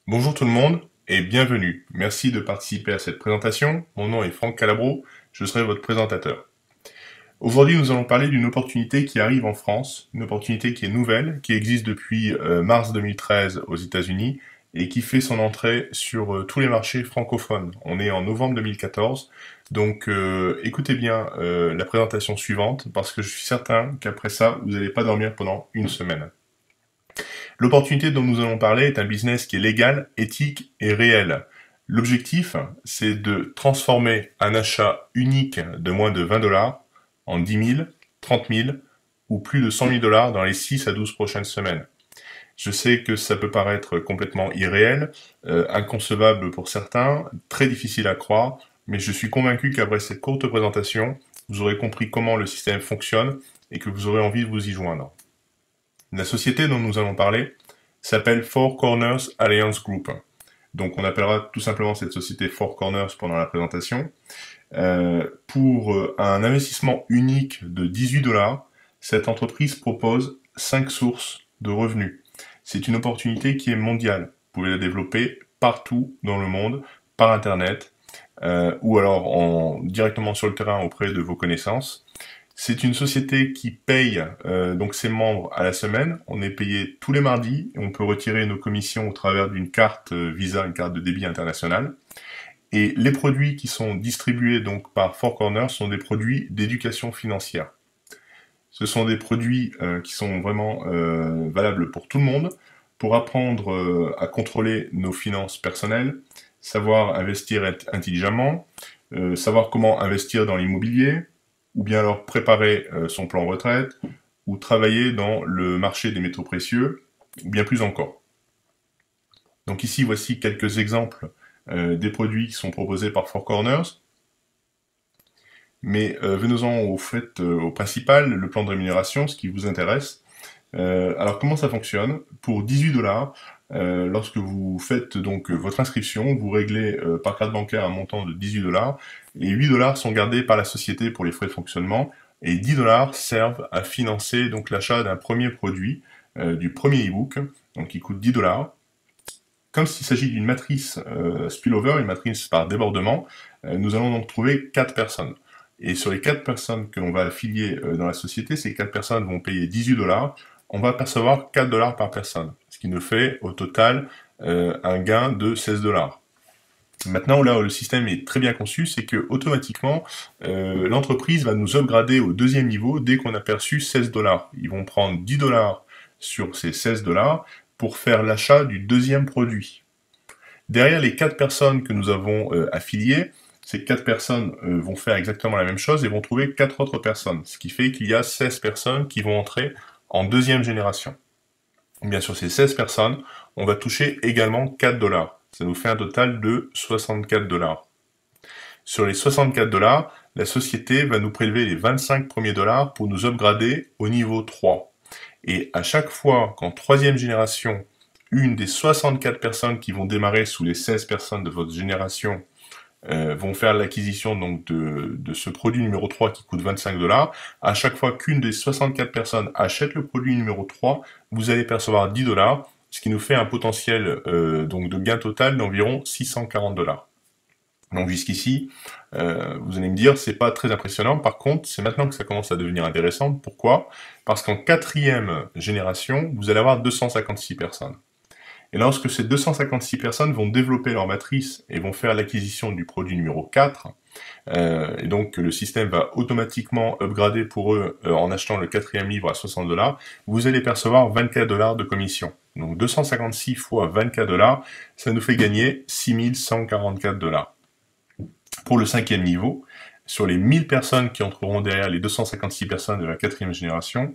Bonjour tout le monde et bienvenue. Merci de participer à cette présentation. Mon nom est Franck Calabro, je serai votre présentateur. Aujourd'hui, nous allons parler d'une opportunité qui arrive en France, une opportunité qui est nouvelle, qui existe depuis mars 2013 aux États-Unis et qui fait son entrée sur tous les marchés francophones. On est en novembre 2014, donc écoutez bien la présentation suivante parce que je suis certain qu'après ça, vous n'allez pas dormir pendant une semaine. L'opportunité dont nous allons parler est un business qui est légal, éthique et réel. L'objectif, c'est de transformer un achat unique de moins de 20 dollars en 10 000, 30 000 ou plus de 100 000 dollars dans les 6 à 12 prochaines semaines. Je sais que ça peut paraître complètement irréel, inconcevable pour certains, très difficile à croire, mais je suis convaincu qu'après cette courte présentation, vous aurez compris comment le système fonctionne et que vous aurez envie de vous y joindre. La société dont nous allons parler s'appelle Four Corners Alliance Group. Donc on appellera tout simplement cette société Four Corners pendant la présentation. Pour un investissement unique de 18 dollars, cette entreprise propose 5 sources de revenus. C'est une opportunité qui est mondiale. Vous pouvez la développer partout dans le monde, par Internet, ou alors directement sur le terrain auprès de vos connaissances. C'est une société qui paye donc ses membres à la semaine. On est payé tous les mardis et on peut retirer nos commissions au travers d'une carte Visa, une carte de débit international. Et les produits qui sont distribués donc par Four Corners sont des produits d'éducation financière. Ce sont des produits qui sont vraiment valables pour tout le monde, pour apprendre à contrôler nos finances personnelles, savoir investir intelligemment, savoir comment investir dans l'immobilier, ou bien alors préparer son plan retraite, ou travailler dans le marché des métaux précieux, ou bien plus encore. Donc ici, voici quelques exemples des produits qui sont proposés par Four Corners. Mais venons-en au principal, le plan de rémunération, ce qui vous intéresse. Alors comment ça fonctionne? Pour 18 dollars, lorsque vous faites donc votre inscription, vous réglez par carte bancaire un montant de 18 dollars et 8 dollars sont gardés par la société pour les frais de fonctionnement et 10 dollars servent à financer donc l'achat d'un premier produit, du premier e-book, donc qui coûte 10 dollars. Comme s'il s'agit d'une matrice spillover, une matrice par débordement, nous allons donc trouver 4 personnes. Et sur les 4 personnes que l'on va affilier dans la société, ces 4 personnes vont payer 18 dollars. On va percevoir 4 dollars par personne, ce qui nous fait au total un gain de 16 dollars. Maintenant, là où le système est très bien conçu, c'est que automatiquement, l'entreprise va nous upgrader au deuxième niveau dès qu'on a perçu 16 dollars. Ils vont prendre 10 dollars sur ces 16 dollars pour faire l'achat du deuxième produit. Derrière les 4 personnes que nous avons affiliées, ces 4 personnes vont faire exactement la même chose et vont trouver 4 autres personnes, ce qui fait qu'il y a 16 personnes qui vont entrer en deuxième génération. Et bien sur ces 16 personnes, on va toucher également 4 dollars. Ça nous fait un total de 64 dollars. Sur les 64 dollars, la société va nous prélever les 25 premiers dollars pour nous upgrader au niveau 3. Et à chaque fois qu'en troisième génération, une des 64 personnes qui vont démarrer sous les 16 personnes de votre génération vont faire l'acquisition donc de ce produit numéro 3 qui coûte 25 dollars. À chaque fois qu'une des 64 personnes achète le produit numéro 3, vous allez percevoir 10 dollars, ce qui nous fait un potentiel donc de gain total d'environ 640 dollars. Donc jusqu'ici, vous allez me dire, c'est pas très impressionnant. Par contre, c'est maintenant que ça commence à devenir intéressant. Pourquoi? Parce qu'en quatrième génération, vous allez avoir 256 personnes. Et lorsque ces 256 personnes vont développer leur matrice et vont faire l'acquisition du produit numéro 4, et donc le système va automatiquement upgrader pour eux en achetant le quatrième livre à 60 dollars, vous allez percevoir 24 dollars de commission. Donc 256 fois 24 dollars, ça nous fait gagner 6144 dollars. Pour le cinquième niveau, sur les 1000 personnes qui entreront derrière les 256 personnes de la quatrième génération,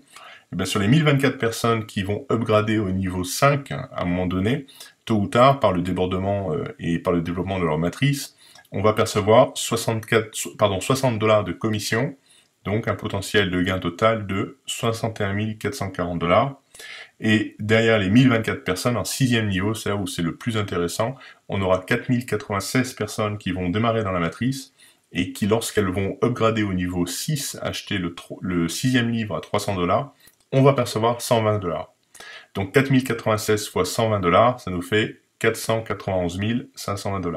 et bien sur les 1024 personnes qui vont upgrader au niveau 5 à un moment donné, tôt ou tard, par le débordement et par le développement de leur matrice, on va percevoir 60 dollars de commission, donc un potentiel de gain total de 61 440 dollars. Et derrière les 1024 personnes, en sixième niveau, c'est là où c'est le plus intéressant, on aura 4096 personnes qui vont démarrer dans la matrice et qui, lorsqu'elles vont upgrader au niveau 6, acheter le sixième livre à 300 dollars, on va percevoir 120 dollars. Donc 4096 fois 120 dollars, ça nous fait 491 520 $.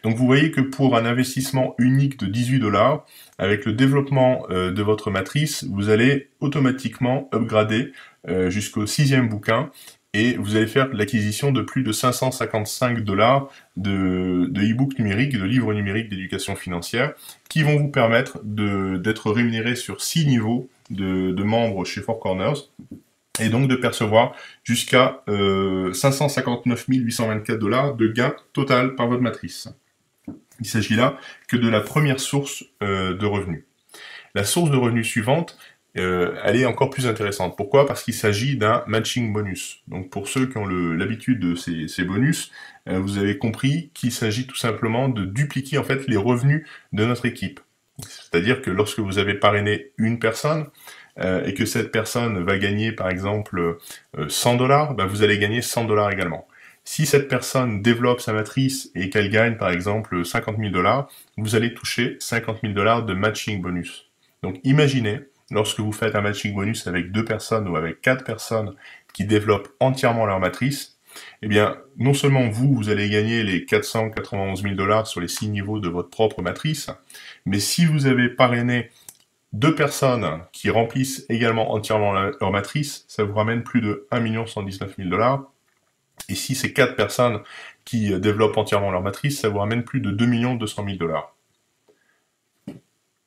Donc vous voyez que pour un investissement unique de 18 $, avec le développement de votre matrice, vous allez automatiquement upgrader jusqu'au 6e bouquin et vous allez faire l'acquisition de plus de 555 $ de e-books numériques, de livres numériques d'éducation financière, qui vont vous permettre d'être rémunéré sur 6 niveaux de membres chez Four Corners, et donc de percevoir jusqu'à 559 824 $ de gain total par votre matrice. Il s'agit là que de la première source de revenus. La source de revenus suivante, elle est encore plus intéressante. Pourquoi? Parce qu'il s'agit d'un matching bonus. Donc pour ceux qui ont l'habitude de ces bonus, vous avez compris qu'il s'agit tout simplement de dupliquer en fait les revenus de notre équipe. C'est-à-dire que lorsque vous avez parrainé une personne, et que cette personne va gagner par exemple 100 $, ben vous allez gagner 100 $ également. Si cette personne développe sa matrice et qu'elle gagne par exemple 50 000 $, vous allez toucher 50 000 $ de matching bonus. Donc imaginez, lorsque vous faites un matching bonus avec 2 personnes ou avec 4 personnes qui développent entièrement leur matrice, eh bien non seulement vous allez gagner les 491 000 $ sur les 6 niveaux de votre propre matrice, mais si vous avez parrainé 2 personnes qui remplissent également entièrement leur matrice, ça vous ramène plus de 1 119 000 $. Et si c'est 4 personnes qui développent entièrement leur matrice, ça vous ramène plus de 2 200 000 $.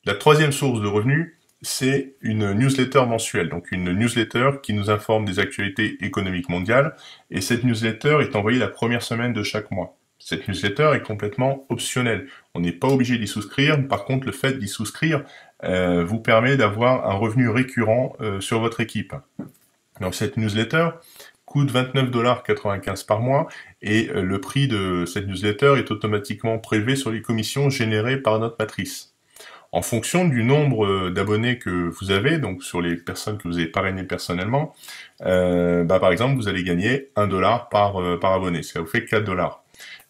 La troisième source de revenus, c'est une newsletter mensuelle, donc une newsletter qui nous informe des actualités économiques mondiales, et cette newsletter est envoyée la première semaine de chaque mois. Cette newsletter est complètement optionnelle. On n'est pas obligé d'y souscrire. Par contre, le fait d'y souscrire vous permet d'avoir un revenu récurrent sur votre équipe. Donc cette newsletter coûte 29,95 $ par mois et le prix de cette newsletter est automatiquement prélevé sur les commissions générées par notre matrice. En fonction du nombre d'abonnés que vous avez, donc sur les personnes que vous avez parrainées personnellement, par exemple, vous allez gagner 1 $ par abonné, ça vous fait 4 $.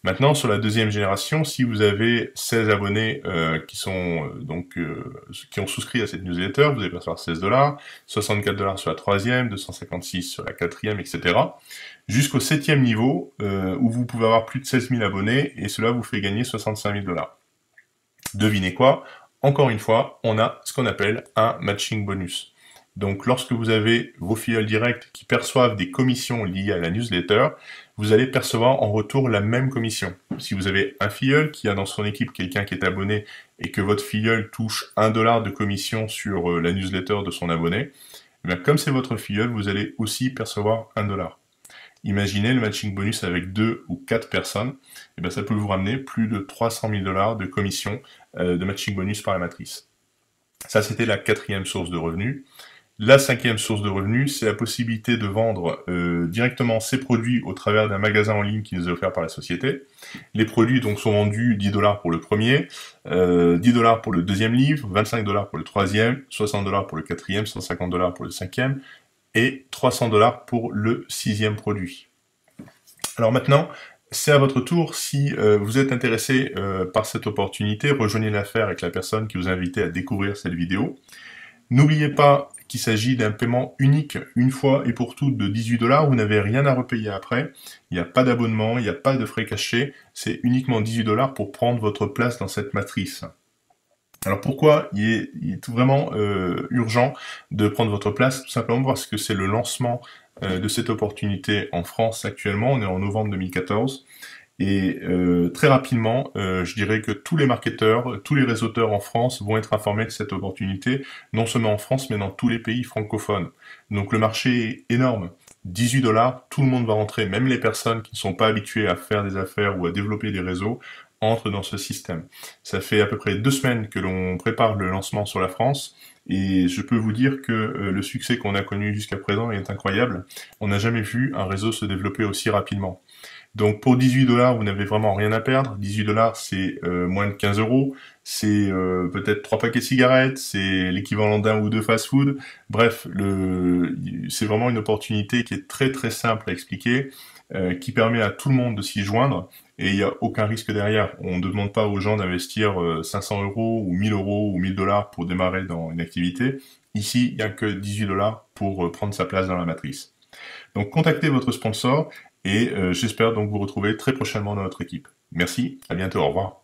Maintenant, sur la deuxième génération, si vous avez 16 abonnés qui ont souscrit à cette newsletter, vous allez percevoir 16 $, 64 $ sur la troisième, 256 sur la quatrième, etc. Jusqu'au 7e niveau, où vous pouvez avoir plus de 16 000 abonnés, et cela vous fait gagner 65 000 $. Devinez quoi? Encore une fois, on a ce qu'on appelle un matching bonus. Donc lorsque vous avez vos filleuls directs qui perçoivent des commissions liées à la newsletter, vous allez percevoir en retour la même commission. Si vous avez un filleul qui a dans son équipe quelqu'un qui est abonné et que votre filleul touche 1 $ de commission sur la newsletter de son abonné, eh bien, comme c'est votre filleul, vous allez aussi percevoir 1 $. Imaginez le matching bonus avec 2 ou 4 personnes, eh bien, ça peut vous ramener plus de 300 000 $ de commission de matching bonus par la matrice. Ça, c'était la quatrième source de revenus. La cinquième source de revenus, c'est la possibilité de vendre directement ces produits au travers d'un magasin en ligne qui nous est offert par la société. Les produits donc sont vendus 10 $ pour le premier, 10 $ pour le deuxième livre, 25 $ pour le troisième, 60 $ pour le quatrième, 150 $ pour le cinquième et 300 $ pour le sixième produit. Alors maintenant, c'est à votre tour, si vous êtes intéressé par cette opportunité, rejoignez l'affaire avec la personne qui vous a invité à découvrir cette vidéo. N'oubliez pas qu'il s'agit d'un paiement unique, une fois et pour toutes, de 18 $. Vous n'avez rien à repayer après. Il n'y a pas d'abonnement, il n'y a pas de frais cachés. C'est uniquement 18 $ pour prendre votre place dans cette matrice. Alors pourquoi il est vraiment urgent de prendre votre place? Tout simplement parce que c'est le lancement de cette opportunité en France actuellement. On est en novembre 2014. Et très rapidement, je dirais que tous les marketeurs, tous les réseauteurs en France vont être informés de cette opportunité, non seulement en France, mais dans tous les pays francophones. Donc le marché est énorme. 18 $, tout le monde va rentrer, même les personnes qui ne sont pas habituées à faire des affaires ou à développer des réseaux, entrent dans ce système. Ça fait à peu près 2 semaines que l'on prépare le lancement sur la France, et je peux vous dire que le succès qu'on a connu jusqu'à présent est incroyable. On n'a jamais vu un réseau se développer aussi rapidement. Donc pour 18 $, vous n'avez vraiment rien à perdre. 18 $, c'est moins de 15 €, c'est peut-être 3 paquets de cigarettes, c'est l'équivalent d'un ou deux fast-food. Bref, c'est vraiment une opportunité qui est très très simple à expliquer, qui permet à tout le monde de s'y joindre, et il n'y a aucun risque derrière. On ne demande pas aux gens d'investir 500 € ou 1000 € ou 1000 $ pour démarrer dans une activité. Ici, il n'y a que 18 $ pour prendre sa place dans la matrice. Donc contactez votre sponsor et j'espère donc vous retrouver très prochainement dans notre équipe. Merci, à bientôt, au revoir.